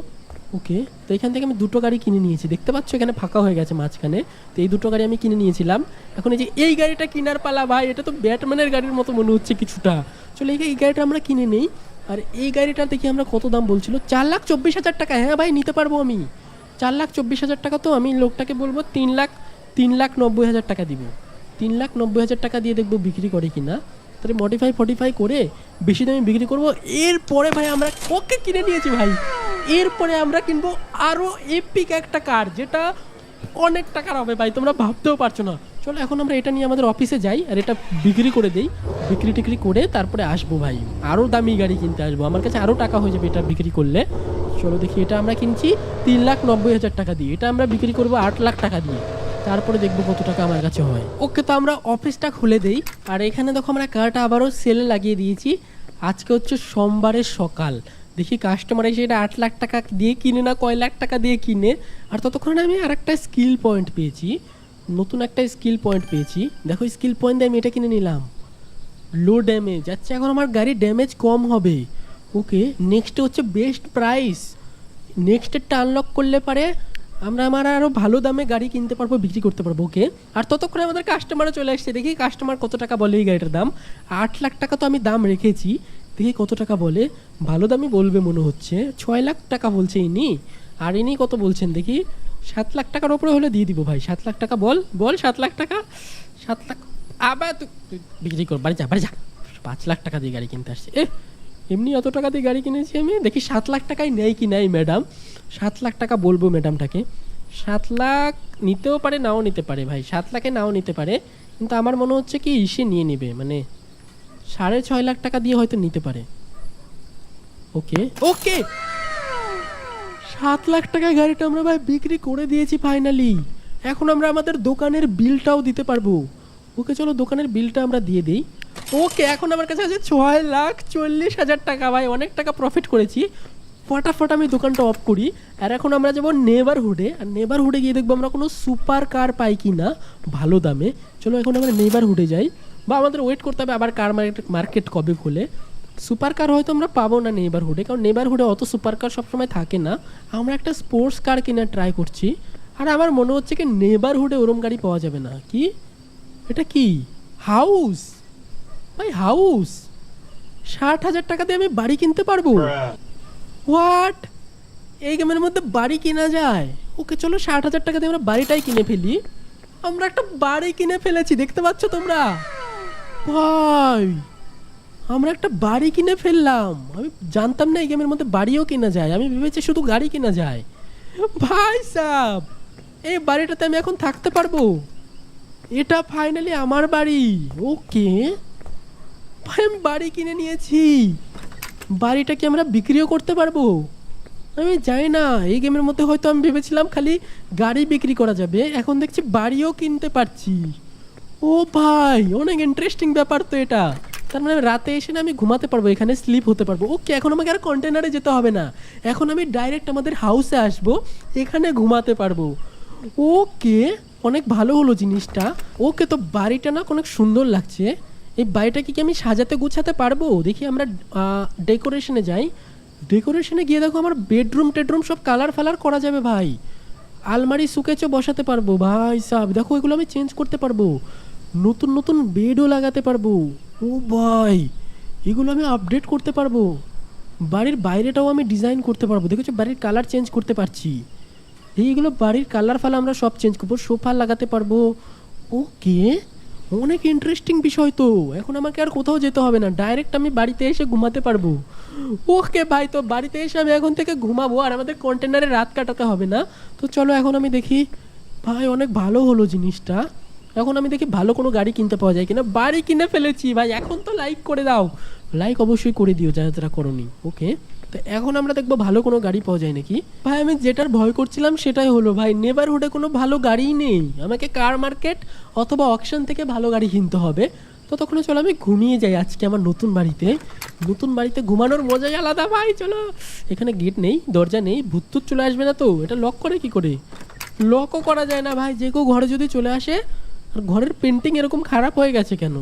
S1: ওকে, তো এখান থেকে আমি দুটো গাড়ি কিনে নিয়েছি, দেখতে পাচ্ছ এখানে ফাঁকা হয়ে গেছে মাঝখানে। তো এই দুটো গাড়ি আমি কিনে নিয়েছিলাম। এখন এই যে এই গাড়িটা কেনার পালা ভাই, এটা তো ব্যাটম্যানের গাড়ির মতো মনে হচ্ছে কিছুটা। চলো এই গাড়িটা আমরা কিনে নেই। আর এই গাড়িটা দেখি আমরা কত দাম বলছিল, 4,24,000 টাকা। হ্যাঁ ভাই, নিতে পারবো আমি। 4,24,000 টাকা। তো আমি লোকটাকে বলবো 3,90,000 টাকা দিব। 3,90,000 টাকা দিয়ে দেখবো বিক্রি করে কিনা। তাহলে মডিফাই করে বেশি দামে বিক্রি করবো। এরপরে ভাই আমরা ওকে কিনে নিয়েছি ভাই। এরপরে আমরা কিনবো আরও এপিক একটা কার, যেটা অনেক টাকার হবে ভাই, তোমরা ভাবতেও পারছো না। চলো এখন আমরা এটা নিয়ে আমাদের অফিসে যাই, আর এটা বিক্রি করে দেই। বিক্রি টিক্রি করে তারপরে আসবো ভাই, আরও দামি গাড়ি কিনতে আসবো। আমার কাছে আরও টাকা হয়ে যাবে এটা বিক্রি করলে। চলো দেখি, এটা আমরা কিনছি 3,90,000 টাকা দিয়ে, এটা আমরা বিক্রি করবো 8 লাখ টাকা দিয়ে। তারপরে দেখবো কত টাকা আমার কাছে হয়। ওকে, তো আমরা অফিসটা খুলে দেই। আর এখানে দেখো আমরা কারটা আবারও সেলে লাগিয়ে দিয়েছি। আজকে হচ্ছে সোমবারের সকাল, দেখি কাস্টমার এসে এটা 8 লাখ টাকা দিয়ে কিনে না কয় লাখ টাকা দিয়ে কিনে। আর ততক্ষণে আমি আর একটা স্কিল পয়েন্ট পেয়েছি, নতুন একটা স্কিল পয়েন্ট পেয়েছি। দেখো স্কিল পয়েন্ট দিয়ে আমি এটা কিনে নিলাম, লো ড্যামেজ। আচ্ছা এখন আমার গাড়ির ড্যামেজ কম হবে। ওকে, নেক্সট হচ্ছে বেস্ট প্রাইস। নেক্সটেরটা আনলক করলে পারে আমার আরও ভালো দামে গাড়ি কিনতে পারবো, বিক্রি করতে পারবো। ওকে, আর ততক্ষণে আমাদের কাস্টমারও চলে আসছে। দেখি কাস্টমার কত টাকা বলে এই গাড়িটার দাম। 8 লাখ টাকা তো আমি দাম রেখেছি, দেখি কত টাকা বলে। ভালো দামই বলবে মনে হচ্ছে, 6 লাখ টাকা বলছে ইনি। আর ইনি কত বলছেন দেখি? 7 লাখ টাকার ওপরে হলে দিয়ে দিব ভাই। 7 লাখ টাকা বল বল, 7 লাখ টাকা। 7 লাখ আবার তুই বিক্রি কর, বাড়ি যা বাড়ি যা। 5 লাখ টাকা দিয়ে গাড়ি কিনতে আসছে। এমনি অত টাকা দিয়ে গাড়ি কিনেছি আমি। দেখি 7 লাখ টাকায় নেই কি নাই ম্যাডাম। 7 লাখ টাকা বলবো ম্যাডামটাকে। 7 লাখ নিতেও পারে নাও নিতে পারে ভাই, 7 লাখে নাও নিতে পারে। কিন্তু আমার মনে হচ্ছে কি ইসে নিয়ে নেবে, মানে 6.5 লাখ টাকা দিয়ে হয়তো নিতে পারে। ওকে ওকে, 7 লাখ টাকায় গাড়িটা আমরা ভাই বিক্রি করে দিয়েছি ফাইনালি। এখন আমরা আমাদের দোকানের বিলটাও দিতে পারবো। ওকে চলো দোকানের বিলটা আমরা দিয়ে দিই। ওকে, এখন আমার কাছে আছে 6,40,000 টাকা ভাই, অনেক টাকা প্রফিট করেছি। ফটাফট আমি দোকানটা অফ করি। আর এখন আমরা যাবো নেবারহুডে, আর নেবারহুডে গিয়ে দেখবো আমরা কোনো সুপার কার পাই কি না ভালো দামে। চলো এখন আমরা নেবারহুডে যাই, বা আমাদের ওয়েট করতে হবে আবার কার মার্কেট কবে খোলে। সুপার কার হয়তো আমরা পাবো না নেবারহুডে, কারণ নেবারহুডে অত সুপার কার সবসময় থাকে না। আমরা একটা স্পোর্টস কার কেনার ট্রাই করছি। আর আমার মনে হচ্ছে কি নেবারহুডে ওরম গাড়ি পাওয়া যাবে না। কি এটা? কি হাউস ভাই? হাউস 60,000 টাকা দিয়ে আমি বাড়ি কিনতে পারবো? হোয়াট, এই গেমের মধ্যে বাড়ি কেনা যায়? ওকে চলো 60,000 টাকা দিয়ে আমরা বাড়িটাই কিনে ফেলি। আমরা একটা বাড়ি কিনে ফেলেছি, দেখতে পাচ্ছ তোমরা ভাই। আমরা একটা বাড়ি কিনে ফেললাম। আমি জানতাম না এই গেমের মধ্যে বাড়িও কেনা যায়, আমি ভেবেছি শুধু গাড়ি কেনা যায়। ভাই সাব, এই বাড়িটাতে আমি এখন থাকতে পারবো। এটা ফাইনালি আমার বাড়ি। ওকে ভাই, আমি বাড়ি কিনে নিয়েছি। বাড়িটা কি আমরা বিক্রিও করতে পারবো? আমি জানি না, এই গেমের মধ্যে হয়তো আমি ভেবেছিলাম খালি গাড়ি বিক্রি করা যাবে, এখন দেখছি বাড়িও কিনতে পারছি। ও ভাই, অনেক ইন্টারেস্টিং ব্যাপার তো এটা। তার মানে রাতে এসে না আমি ঘুমাতে পারবো, এখানে স্লিপ হতে পারবো। ওকে, এখন আমাকে আর কন্টেনারে যেতে হবে না, এখন আমি ডাইরেক্ট আমাদের হাউসে আসবো, এখানে ঘুমাতে পারবো। ওকে, অনেক ভালো হলো জিনিসটা। ওকে, তো বাড়িটা না অনেক সুন্দর লাগছে। এই বাড়িটা কি আমি সাজাতে গুছাতে পারবো? দেখি আমরা ডেকোরেশনে যাই। ডেকোরেশনে গিয়ে দেখো আমার বেডরুম টেডরুম সব কালার ফালার করা যাবে ভাই। আলমারি সুকেচও বসাতে পারবো ভাই সাহেব। দেখো এগুলো আমি চেঞ্জ করতে পারবো, নতুন নতুন বেডও লাগাতে পারবো। ও ভাই, এগুলো আমি আপডেট করতে পারবো। বাড়ির বাইরেটাও আমি ডিজাইন করতে পারবো। দেখেছো বাড়ির কালার চেঞ্জ করতে পারছি। এইগুলো বাড়ির কালার ফালা আমরা সব চেঞ্জ করবো, সোফা লাগাতে পারবো। ওকে, অনেক ইন্টারেস্টিং বিষয় তো। এখন আমাকে আর কোথাও যেতে হবে না, ডাইরেক্ট আমি বাড়িতে এসে ঘুমাতে পারবো। ওকে ভাই, তো বাড়িতে এসে আমি এখন থেকে ঘুমাবো, আর আমাদের কন্টেনারে রাত কাটাতে হবে না। তো চলো এখন আমি দেখি ভাই, অনেক ভালো হলো জিনিসটা। এখন আমি দেখি ভালো কোনো গাড়ি কিনতে পাওয়া যায় কিনা। বাড়ি কিনে ফেলেছি ভাই, এখন তো লাইক করে দাও, লাইক অবশ্যই করে দিও যারা যারা করোনি। ওকে, তো এখন আমরা দেখবো ভালো কোনো গাড়ি পাওয়া যায় নাকি। ভাই আমি যেটার ভয় করছিলাম সেটাই হলো ভাই, নেবারহুডে কোনো ভালো গাড়িই নেই। আমাকে কার মার্কেট অথবা অকশন থেকে ভালো গাড়ি কিনতে হবে। তো তখন চলো আমি ঘুমিয়ে যাই আজকে আমার নতুন বাড়িতে। নতুন বাড়িতে ঘুমানোর মজাই আলাদা ভাই। চলো, এখানে গেট নেই, দরজা নেই, ভূত চলে আসবে না তো? এটা লক করে কি করে? লকও করা যায় না ভাই, যে কেউ ঘরে যদি চলে আসে। আর ঘরের পেন্টিং এরকম খারাপ হয়ে গেছে কেন?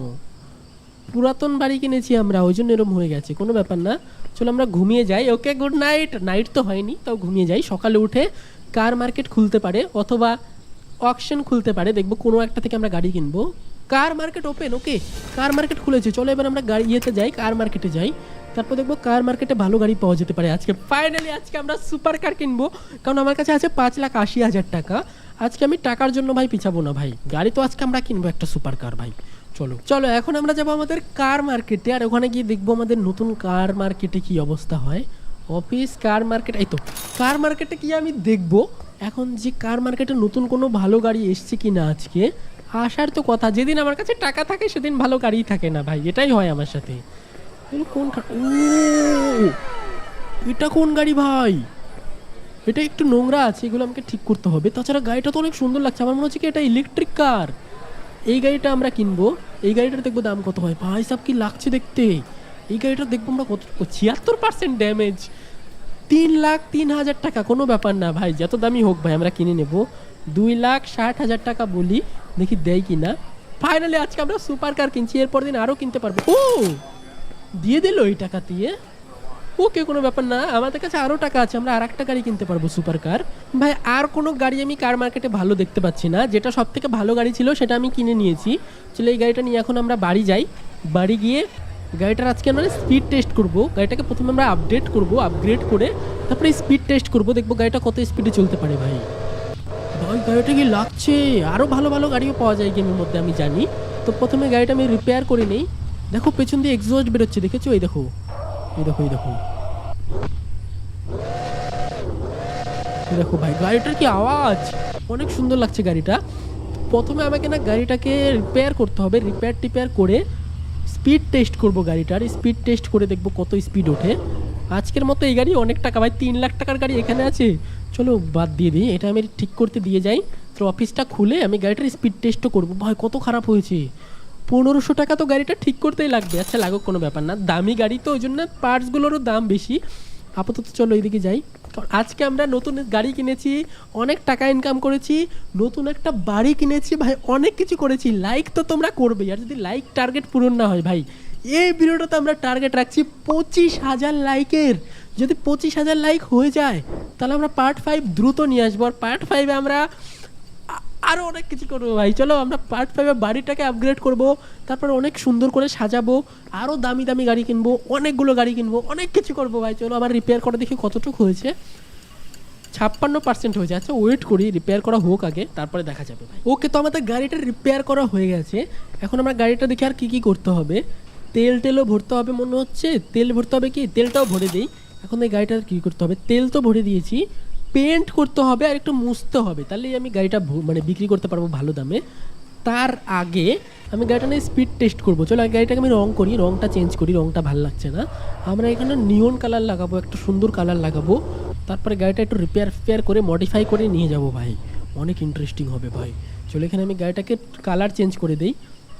S1: পুরাতন বাড়ি কিনেছি আমরা, ওই জন্য এরকম হয়ে গেছে। কোনো ব্যাপার না, চলো আমরা ঘুমিয়ে যাই। ওকে, গুড নাইট। নাইট তো হয়নি, তাও ঘুমিয়ে যাই। সকালে উঠে কার মার্কেট খুলতে পারে অথবা অকশন খুলতে পারে, দেখবো কোনো একটা থেকে আমরা গাড়ি কিনবো। কার মার্কেট ওপেন। ওকে, কার মার্কেট খুলেছে। চলো এবার আমরা গাড়ি ইয়েতে যাই, কার মার্কেটে যাই। তারপর দেখবো কার মার্কেটে ভালো গাড়ি পাওয়া যেতে পারে আজকে। ফাইনালি আজকে আমরা সুপার কার কিনবো, কারণ আমার কাছে আছে 5,80,000 টাকা। আজকে আমি টাকার জন্য ভাই পিছাবো না ভাই, গাড়ি তো আজকে আমরা কিনবো একটা সুপার কার ভাই। চলো চলো, এখন আমরা যাবো আমাদের কার মার্কেটে, আর ওখানে গিয়ে দেখবো আমাদের নতুন কার মার্কেটে কি অবস্থা হয়। অফিস কার মার্কেট, এই তো কার মার্কেটে কি আমি দেখবো এখন যে কার মার্কেটে নতুন কোনো ভালো গাড়ি এসছে কি না আজকে। আসার তো কথা, যেদিন আমার কাছে টাকা থাকে সেদিন ভালো গাড়ি থাকে না ভাই, এটাই হয় আমার সাথে। কোন এটা কোন গাড়ি ভাই? এটা একটু নোংরা আছে, এগুলো আমাকে ঠিক করতে হবে। তাছাড়া গাড়িটা তো অনেক সুন্দর লাগছে, আমার মনে হচ্ছে কি এটা ইলেকট্রিক কার। এই গাড়িটা আমরা কিনবো। এই গাড়িটার দেখবো দাম কত হয়। ভাই সাহেব কি লাগছে দেখতে। এই গাড়িটা দেখবো আমরা কত, 76% ড্যামেজ। 3,03,000 টাকা, কোনো ব্যাপার না ভাই, যত দামি হোক ভাই আমরা কিনে নেব। 2,60,000 টাকা বলি, দেখি দেয় কি না। ফাইনালি আজকে আমরা সুপার কার কিনছি, এরপর দিন আরও কিনতে পারবো। ও দিয়ে দিল এই টাকা দিয়ে। ওকে, কোনো ব্যাপার না, আমাদের কাছে আরও টাকা আছে, আমরা আর একটা গাড়ি কিনতে পারবো সুপার কার। ভাই আর কোনো গাড়ি আমি কার মার্কেটে ভালো দেখতে পাচ্ছি না, যেটা সব থেকে ভালো গাড়ি ছিল সেটা আমি কিনে নিয়েছি। চলো এই গাড়িটা নিয়ে এখন আমরা বাড়ি যাই। বাড়ি গিয়ে গাড়িটার আজকে আমরা স্পিড টেস্ট করব। গাড়িটাকে প্রথমে আমরা আপডেট করব, আপগ্রেড করে তারপরে স্পিড টেস্ট করব, দেখবো গাড়িটা কত স্পিডে চলতে পারে। ভাই ভাই গাড়িটা কি লাগছে, আরও ভালো ভালো গাড়িও পাওয়া যায় গেমের মধ্যে আমি জানি। তো প্রথমে গাড়িটা আমি রিপেয়ার করে নেই। দেখো পেছন দিয়ে এক্সস্ট বেরোচ্ছে, দেখেছো? এই দেখো এই দেখো এই দেখো এই দেখো ভাই, গাড়িটার কি আওয়াজ, অনেক সুন্দর লাগছে গাড়িটা। প্রথমে আমাকে না গাড়িটাকে রিপেয়ার করতে হবে, রিপেয়ার করে স্পিড টেস্ট করব গাড়িটার। স্পিড টেস্ট করে দেখবো কত স্পিড ওঠে। আজকের মতো এই গাড়ি অনেক টাকা ভাই, 3,00,000 টাকার গাড়ি এখানে আছে। চলো বাদ দিয়ে দিই, এটা আমি ঠিক করতে দিয়ে যাই। তো অফিসটা খুলে আমি গাড়িটার স্পিড টেস্টও করবো। ভাই কত খারাপ হয়েছে, 1500 টাকা তো গাড়িটা ঠিক করতেই লাগবে। আচ্ছা লাগুক, কোনো ব্যাপার না, দামি গাড়ি তো, ওই জন্য পার্টসগুলোরও দাম বেশি। আপাতত চলো এইদিকে যাই। আজকে আমরা নতুন গাড়ি কিনেছি, অনেক টাকা ইনকাম করেছি, নতুন একটা বাড়ি কিনেছি ভাই, অনেক কিছু করেছি। লাইক তো তোমরা করবেই, আর যদি লাইক টার্গেট পূরণ না হয় ভাই, এই ভিডিওটাতে আমরা টার্গেট রাখছি 25,000 লাইকের। যদি 25,000 লাইক হয়ে যায় তাহলে আমরা পার্ট 5 দ্রুত নিয়ে আসবো। আর পার্ট 5-এ আমরা আরও অনেক কিছু করবো ভাই। চলো আমরা পার্ট 5-এ বাড়িটাকে আপগ্রেড করব, তারপর অনেক সুন্দর করে সাজাবো, আরও দামি দামি গাড়ি কিনবো, অনেকগুলো গাড়ি কিনবো, অনেক কিছু করবো ভাই। চলো আবার রিপেয়ার করে দেখি কতটুকু হয়েছে। 56% হয়েছে। আচ্ছা ওয়েট করি, রিপেয়ার করা হোক আগে, তারপরে দেখা যাবে ভাই। ওকে, তো আমাদের গাড়িটা রিপেয়ার করা হয়ে গেছে। এখন আমরা গাড়িটা দেখি আর কী কী করতে হবে। তেলও ভরতে হবে মনে হচ্ছে, তেল ভরতে হবে, কি তেলটাও ভরে দিই। এখন এই গাড়িটার কী করতে হবে, তেল তো ভরে দিয়েছি, পেন্ট করতে হবে আর একটু মুছতে হবে, তাহলেই আমি গাড়িটা মানে বিক্রি করতে পারবো ভালো দামে। তার আগে আমি গাড়িটা নিয়ে স্পিড টেস্ট করবো। চলো গাড়িটাকে আমি রং করি, রংটা চেঞ্জ করি, রংটা ভালো লাগছে না। আমরা এখানে নিয়ন কালার লাগাবো, একটা সুন্দর কালার লাগাবো। তারপরে গাড়িটা একটু রিপেয়ার করে মডিফাই করে নিয়ে যাব ভাই, অনেক ইন্টারেস্টিং হবে ভাই। চলো এখানে আমি গাড়িটাকে কালার চেঞ্জ করে দিই।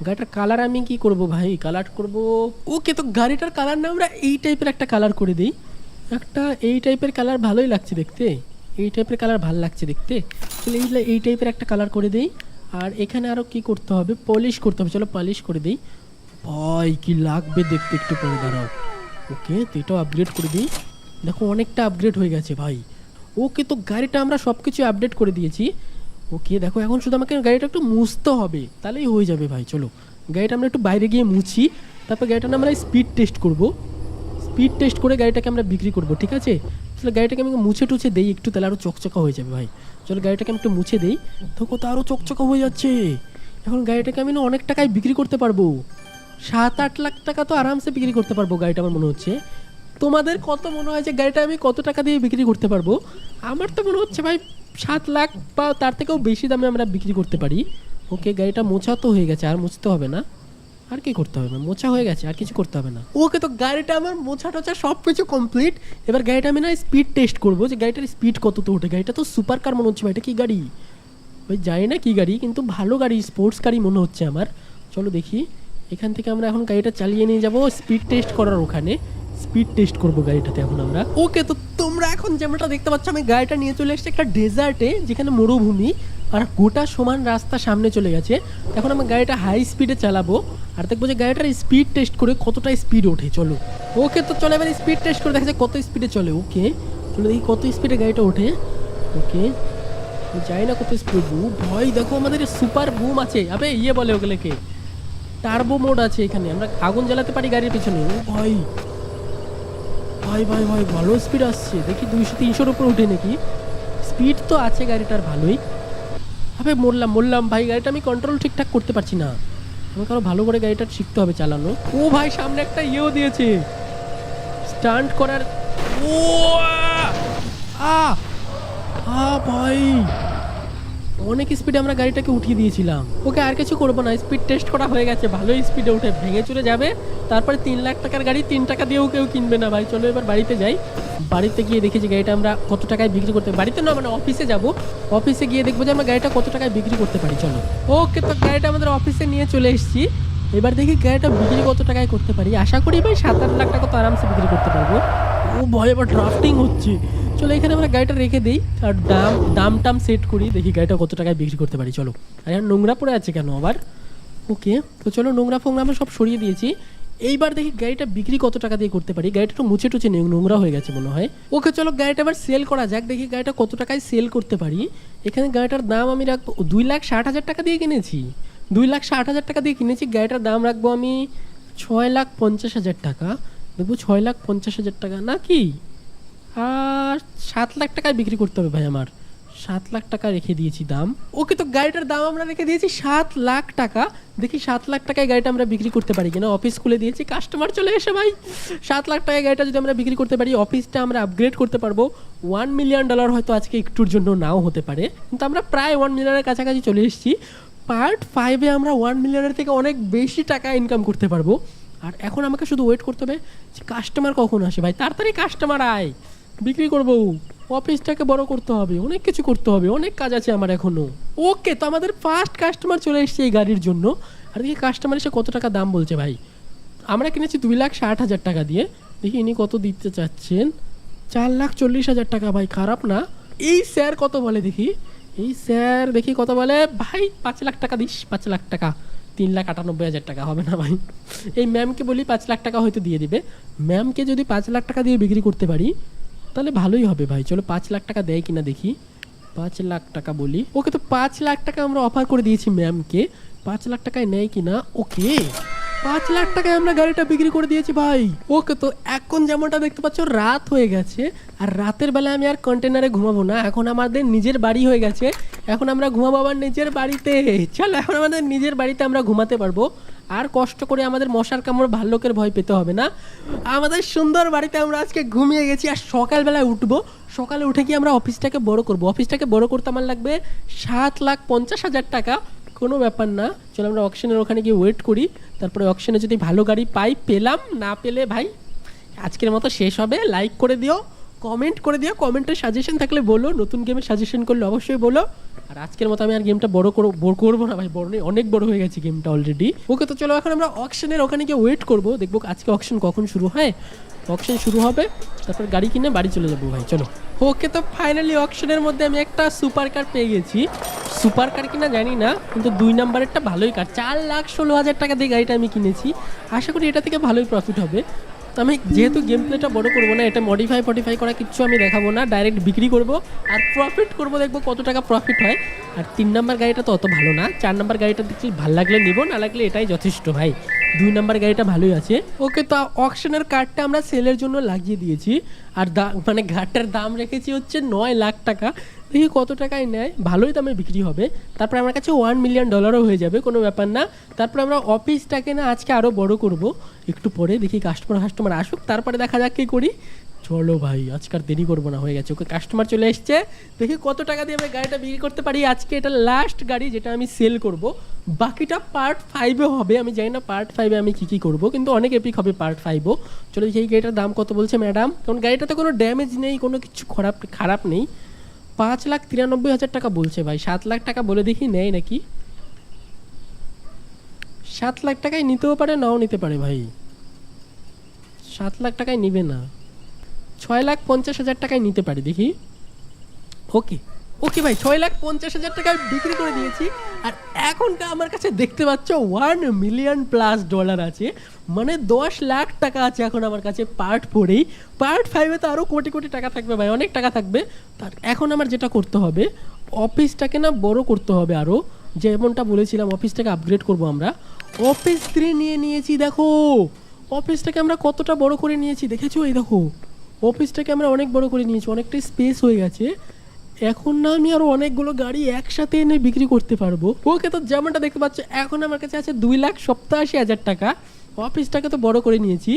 S1: গাড়িটার কালার আমি কি করব ভাই, কালার করব। ওকে, তো গাড়িটার কালার না আমরা এই টাইপের একটা কালার করে দিই। একটা এই টাইপের কালার ভালোই লাগছে দেখতে, এই টাইপের কালার ভালো লাগছে দেখতে। তাহলে এই টাইপের একটা কালার করে দিই। আর এখানে আরও কি করতে হবে, পলিশ করতে হবে। চলো পলিশ করে দিই। ভাই কি লাগবে দেখতে, একটু পরে দাঁড়াও। ওকে, তো এটাও আপগ্রেড করে দিই। দেখো অনেকটা আপগ্রেড হয়ে গেছে ভাই। ওকে, তো গাড়িটা আমরা সব কিছু আপডেট করে দিয়েছি। ওকে দেখো, এখন শুধু আমাকে গাড়িটা একটু মুছতে হবে, তাহলেই হয়ে যাবে ভাই। চলো গাড়িটা আমরা একটু বাইরে গিয়ে মুছি, তারপর গাড়িটা আমরা স্পিড টেস্ট করব। স্পিড টেস্ট করে গাড়িটাকে আমরা বিক্রি করব, ঠিক আছে? তাহলে গাড়িটাকে আমি মুছে টুছে দিই একটু, তাহলে আরও চকচকা হয়ে যাবে ভাই। চলো গাড়িটাকে আমি একটু মুছে দিই। দেখো তো আরও চকচকা হয়ে যাচ্ছে। এখন গাড়িটাকে আমি না অনেক টাকায় বিক্রি করতে পারবো, 7-8 লাখ টাকা তো আরামসে বিক্রি করতে পারবো গাড়িটা, আমার মনে হচ্ছে। তোমাদের কত মনে হয় যে গাড়িটা আমি কত টাকা দিয়ে বিক্রি করতে পারবো? আমার তো মনে হচ্ছে ভাই 7 লাখ বা তার থেকেও বেশি দামে আমরা বিক্রি করতে পারি। ওকে, গাড়িটা মোছা তো হয়ে গেছে, আর মুছতে হবে না। আর কি করতে হবে না, মোছা হয়ে গেছে, আর কিছু করতে হবে না। ওকে, তো গাড়িটা আমার মোছা টোছা সব কিছু কমপ্লিট। এবার গাড়িটা আমি না স্পিড টেস্ট করবো, যে গাড়িটার স্পিড কত তো ওঠে। গাড়িটা তো সুপার কার মনে হচ্ছে ভাই, এটা কি গাড়ি ভাই জানি না কি গাড়ি, কিন্তু ভালো গাড়ি, স্পোর্টস গাড়ি মনে হচ্ছে আমার। চলো দেখি, এখান থেকে আমরা এখন গাড়িটা চালিয়ে নিয়ে যাবো স্পিড টেস্ট করার ওখানে। স্পিড টেস্ট করবো গাড়িটাতে এখন আমরা। ওকে, তো তোমরা এখন যেমনটা দেখতে পাচ্ছ, আমি গাড়িটা নিয়ে চলে এসেছি একটা ডেজার্টে, যেখানে মরুভূমি আর গোটা সমান রাস্তা সামনে চলে গেছে। এখন আমি গাড়িটা হাই স্পিডে চালাবো আর দেখবো যে গাড়িটার স্পিড টেস্ট করে কতটা স্পিড ওঠে। চলো ওকে, তো চলো এবার স্পিড টেস্ট করে দেখা যায় কত স্পিডে চলে। ওকে চলো দেখি কত স্পিডে গাড়িটা ওঠে। ওকে, যাই না কত স্পিড। ভয় দেখো, আমাদের সুপার বুম আছে, আবে ইয়ে বলে ওগুলোকে, টার্বো মোড আছে এখানে, আমরা আগুন জ্বালাতে পারি গাড়ির পিছনে। ও ভাই ভাই ভাই ভাই ভালো স্পিড আসছে, দেখি 200-300-র উপর উঠে নাকি। স্পিড তো আছে গাড়িটার ভালোই। আবে মরলাম ভাই, গাড়িটা আমি কন্ট্রোল ঠিকঠাক করতে পারছি না। আমাকে আরো ভালো করে গাড়িটা শিখতে হবে চালানো। ও ভাই সামনে একটা ইয়েও দিয়েছে স্টান্ট করার। ও ভাই অনেক স্পিডে আমরা গাড়িটাকে উঠিয়ে দিয়েছিলাম। ওকে আর কিছু করবো না, স্পিড টেস্ট করা হয়ে গেছে, ভালোই স্পিডে উঠে ভেঙে চলে যাবে। তারপরে 3 লাখ টাকার গাড়ি 3 টাকা দিয়েও কেউ কিনবে না ভাই। চলো এবার বাড়িতে যাই। বাড়িতে গিয়ে দেখি যে গাড়িটা আমরা কত টাকায় বিক্রি করতে, বাড়িতে না মানে অফিসে যাব। অফিসে গিয়ে দেখবো যে আমরা গাড়িটা কত টাকায় বিক্রি করতে পারি। চলো ওকে, তো গাড়িটা আমাদের অফিসে নিয়ে চলে এসেছি। এবার দেখি গাড়িটা বিক্রি কত টাকায় করতে পারি। আশা করি ভাই 7-8 লাখ টাকা তো আরামসে বিক্রি করতে পারবো। ও ভয়, এবার ড্রাফটিং হচ্ছে। চলো এখানে আমরা গাড়িটা রেখে দিই আর দাম সেট করি, দেখি গাড়িটা কত টাকায় বিক্রি করতে পারি। চলো, আর এখন নোংরা পড়ে আছে কেন আবার? ওকে, তো চলো নোংরা ফোংরা আমরা সব সরিয়ে দিয়েছি। এইবার দেখি গাড়িটা বিক্রি কত টাকা দিয়ে করতে পারি। গাড়িটা একটু মুছে টুছে নেই, নোংরা হয়ে গেছে মনে হয়। ওকে চলো গাড়িটা এবার সেল করা যাক, দেখি গাড়িটা কত টাকায় সেল করতে পারি। এখানে গাড়িটার দাম আমি রাখবো 2,60,000 টাকা দিয়ে কিনেছি। 2,60,000 টাকা দিয়ে কিনেছি, গাড়িটার দাম রাখবো আমি 6,50,000 টাকা। দেখবো 6,50,000 টাকা নাকি, আর 7 লাখ টাকায় বিক্রি করতে হবে ভাই আমার। 7 লাখ টাকা রেখে দিয়েছি দাম। ওকে, তো গাড়িটার দাম আমরা রেখে দিয়েছি 7 লাখ টাকা। দেখি 7 লাখ টাকায় গাড়িটা আমরা বিক্রি করতে পারি কিনা। অফিস খুলে দিয়েছি, কাস্টমার চলে এসে ভাই 7 লাখ টাকায় গাড়িটা যদি আমরা বিক্রি করতে পারি, অফিসটা আমরা আপগ্রেড করতে পারবো। $1 মিলিয়ন হয়তো আজকে একটুর জন্য নাও হতে পারে, কিন্তু আমরা প্রায় 1 মিলিয়নের কাছাকাছি চলে এসেছি। পার্ট 5-এ আমরা 1 মিলিয়নের থেকে অনেক বেশি টাকা ইনকাম করতে পারবো। আর এখন আমাকে শুধু ওয়েট করতে হবে যে কাস্টমার কখন আসে ভাই, তাড়াতাড়ি কাস্টমার আয়, বিক্রি করবো। অফিসটাকে বড় করতে হবে, অনেক কিছু করতে হবে, অনেক কাজ আছে আমার এখনো। ওকে, তো আমাদের ফার্স্ট কাস্টমার চলে এসেছে এই গাড়ির জন্য। আর দেখি কাস্টমার এসে কত টাকা দাম বলছে ভাই। আমরা কিনেছি 2,60,000 টাকা দিয়ে, দেখি ইনি কত দিতে চাচ্ছেন। 4,40,000 টাকা ভাই, খারাপ না। এই স্যার কত বলে দেখি, এই স্যার দেখি কত বলে ভাই। 5 লাখ টাকা দিস, 5 লাখ টাকা। 3,98,000 টাকা হবে না ভাই। এই ম্যামকে বলি 5 লাখ টাকা হয়তো দিয়ে দিবে। ম্যামকে যদি 5 লাখ টাকা দিয়ে বিক্রি করতে পারি তাহলে ভালোই হবে ভাই। চলো 5 লাখ টাকা দেয় কিনা দেখি। 5 লাখ টাকা বলি। ওকে, তো 5 লাখ টাকা আমরা অফার করে দিয়েছি ম্যামকে। 5 লাখ টাকায় নেয় কিনা। ওকে, 5 লাখ টাকায় আমরা গাড়িটা বিক্রি করে দিয়েছি ভাই। ওকে, তো এখন যেমনটা দেখতে পাচ্ছ রাত হয়ে গেছে, আর রাতের বেলা আমি আর কন্টেনারে ঘুমাবো না, এখন আমাদের নিজের বাড়ি হয়ে গেছে। এখন আমরা ঘুমাবো আবার নিজের বাড়িতে। চলো এখন আমাদের নিজের বাড়িতে আমরা ঘুমাতে পারবো, আর কষ্ট করে আমাদের মশার কামড় ভাল্লুকের ভয় পেতে হবে না। আমাদের সুন্দর বাড়িতে আমরা আজকে ঘুমিয়ে গেছি, আর সকালবেলায় উঠবো। সকালে উঠে গিয়ে আমরা অফিসটাকে বড় করবো। অফিসটাকে বড় করতে আমার লাগবে 7,50,000 টাকা। কোনো ব্যাপার না, চলো আমরা অকশনের ওখানে গিয়ে ওয়েট করি। তারপরে অকশনে যদি ভালো গাড়ি পাই, পেলাম, না পেলে ভাই আজকের মতো শেষ হবে। লাইক করে দিও, কমেন্ট করে দিও, কমেন্টে সাজেশন থাকলে বলো, নতুন গেমের সাজেশন করলে অবশ্যই বলো। আর আজকের মতো আমি আর গেমটা বড় করবো না ভাই, বড় নেই, অনেক বড় হয়ে গেছে গেমটা অলরেডি। ওকে, তো চলো এখন আমরা অকশনের ওখানে গিয়ে ওয়েট করবো, দেখবো আজকে অকশন কখন শুরু হয়। অকশন শুরু হবে, তারপর গাড়ি কিনে বাড়ি চলে যাবো ভাই। চলো। ওকে, তো ফাইনালি অকশনের মধ্যে আমি একটা সুপার কার পেয়ে গেছি। সুপার কার কিনা জানি না, কিন্তু 2 নাম্বারেরটা ভালোই কার। 4,16,000 টাকা দিয়ে গাড়িটা আমি কিনেছি। আশা করি এটা থেকে ভালোই প্রফিট হবে। তো আমি যেহেতু গেম প্লেটা বড় করবো না, এটা মডিফাই করা কিচ্ছু আমি দেখাবো না, ডাইরেক্ট বিক্রি করব আর প্রফিট করব, দেখবো কত টাকা প্রফিট হয়। আর 3 নাম্বার গাড়িটা তো অত ভালো না, 4 নাম্বার গাড়িটা দেখছি ভালো লাগলে নিব, না লাগলে এটাই যথেষ্ট ভাই। 2 নাম্বার গাড়িটা ভালোই আছে। ওকে, তো অকশনের কার্ডটা আমরা সেলের জন্য লাগিয়ে দিয়েছি, আর মানে ঘাটটার দাম রেখেছি হচ্ছে 9 লাখ টাকা। দেখি কত টাকায় নেয়, ভালোই দামে বিক্রি হবে। তারপরে আমার কাছে $1 মিলিয়ন হয়ে যাবে, কোনো ব্যাপার না। তারপরে আমরা অফিসটাকে না আজকে আরও বড় করব একটু পরে, দেখি কাস্টমার আসুক, তারপরে দেখা যাক কী করি। চলো ভাই, আজকাল দেরি করবো না, হয়ে গেছে। ওকে, কাস্টমার চলে এসছে, দেখি কত টাকা দিয়ে আমি গাড়িটা বিক্রি করতে পারি। আজকে এটা লাস্ট গাড়ি যেটা আমি সেল করব, বাকিটা পার্ট 5-এ হবে। আমি জানি না পার্ট 5-এ আমি কী করবো, কিন্তু অনেক এপিক হবে পার্ট 5-ও। চলো দেখি এই গাড়িটার দাম কত বলছে ম্যাডাম, কারণ গাড়িটাতে কোনো ড্যামেজ নেই, কোনো কিছু খারাপ নেই। 5,93,000 টাকা বলছে ভাই। 7 লাখ টাকা বলে দেখি নেয় নাকি। 7 লাখ টাকায় নিতেও পারে, নাও নিতে পারে ভাই। 7 লাখ টাকায় নিবে না, 6,50,000 টাকায় নিতে পারে, দেখি। ওকে ভাই, 6,50,000 টাকায় বিক্রি করে দিয়েছি। আর এখনটা আমার কাছে দেখতে পাচ্ছ $1 মিলিয়ন+ আছে, মানে 10 লাখ টাকা আছে এখন আমার কাছে পার্ট 4-এই। পার্ট 5-এ তো আরও কোটি কোটি টাকা থাকবে ভাই, অনেক টাকা থাকবে। তার এখন আমার যেটা করতে হবে, অফিসটাকে না বড় করতে হবে আরও, যেমনটা বলেছিলাম অফিসটাকে আপগ্রেড করব আমরা। অফিস 3 নিয়েছি, দেখো অফিসটাকে আমরা কতটা বড় করে নিয়েছি, দেখেছো? এই দেখো অফিসটাকে আমরা অনেক বড় করে নিয়েছি, অনেকটাই স্পেস হয়ে গেছে। এখন না আমি আরও অনেকগুলো গাড়ি একসাথে এনে বিক্রি করতে পারবো। ওকে, তো যেমনটা দেখতে পাচ্ছ এখন আমার কাছে আছে 2,87,000 টাকা। অফিসটাকে তো বড় করে নিয়েছি,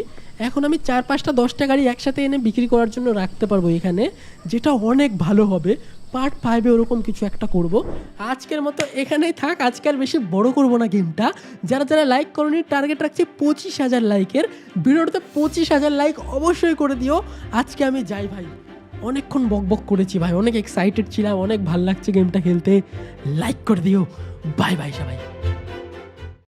S1: এখন আমি 4-5টা 10টা গাড়ি একসাথে এনে বিক্রি করার জন্য রাখতে পারবো এখানে, যেটা অনেক ভালো হবে। পার্ট 5-এ ওরকম কিছু একটা করব। আজকের মতো এখানেই থাক, আজকে আর বেশি বড় করব না গেমটা। যারা লাইক করনি, টার্গেট রাখছি 25,000 লাইকের। ভিডিওটাতে 25,000 লাইক অবশ্যই করে দিও। আজকে আমি যাই ভাই, অনেকক্ষণ বক করেছি ভাই, অনেক এক্সাইটেড ছিলাম, অনেক ভাল লাগছে গেমটা খেলতে। লাইক করে দিও। বাই বাই সবাই।